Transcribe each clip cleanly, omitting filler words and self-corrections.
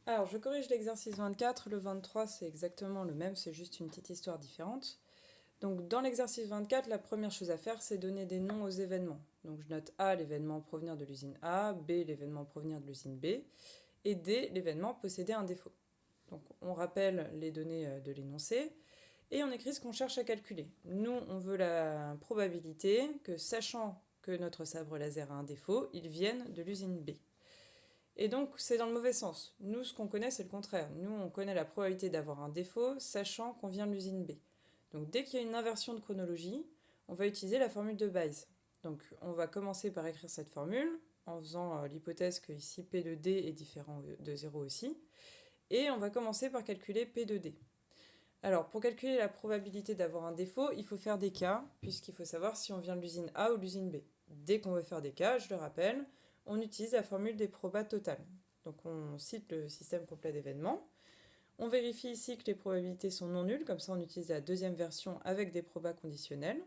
Alors, je corrige l'exercice 24. Le 23, c'est exactement le même, c'est juste une petite histoire différente. Donc, dans l'exercice 24, la première chose à faire, c'est donner des noms aux événements. Donc, je note A, l'événement provenir de l'usine A, B, l'événement provenir de l'usine B, et D, l'événement posséder un défaut. Donc, on rappelle les données de l'énoncé, et on écrit ce qu'on cherche à calculer. Nous, on veut la probabilité que, sachant que notre sabre laser a un défaut, il vienne de l'usine B. Et donc, c'est dans le mauvais sens. Nous, ce qu'on connaît, c'est le contraire. Nous, on connaît la probabilité d'avoir un défaut, sachant qu'on vient de l'usine B. Donc, dès qu'il y a une inversion de chronologie, on va utiliser la formule de Bayes. Donc, on va commencer par écrire cette formule, en faisant l'hypothèse que ici P de D est différent de 0 aussi. Et on va commencer par calculer P de D. Alors, pour calculer la probabilité d'avoir un défaut, il faut faire des cas, puisqu'il faut savoir si on vient de l'usine A ou de l'usine B. Dès qu'on veut faire des cas, je le rappelle, on utilise la formule des probas totales. Donc on cite le système complet d'événements. On vérifie ici que les probabilités sont non nulles, comme ça on utilise la deuxième version avec des probas conditionnels.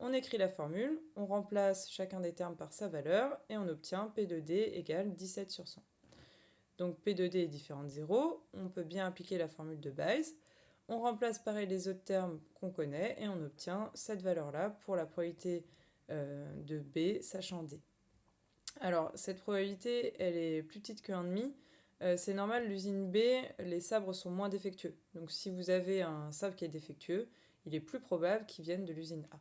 On écrit la formule, on remplace chacun des termes par sa valeur, et on obtient P de D égale 17 sur 100. Donc P de D est différent de 0, on peut bien appliquer la formule de Bayes. On remplace pareil les autres termes qu'on connaît et on obtient cette valeur-là pour la probabilité de B sachant D. Alors cette probabilité, elle est plus petite que 1,5. C'est normal, l'usine B, les sabres sont moins défectueux. Donc si vous avez un sabre qui est défectueux, il est plus probable qu'il vienne de l'usine A.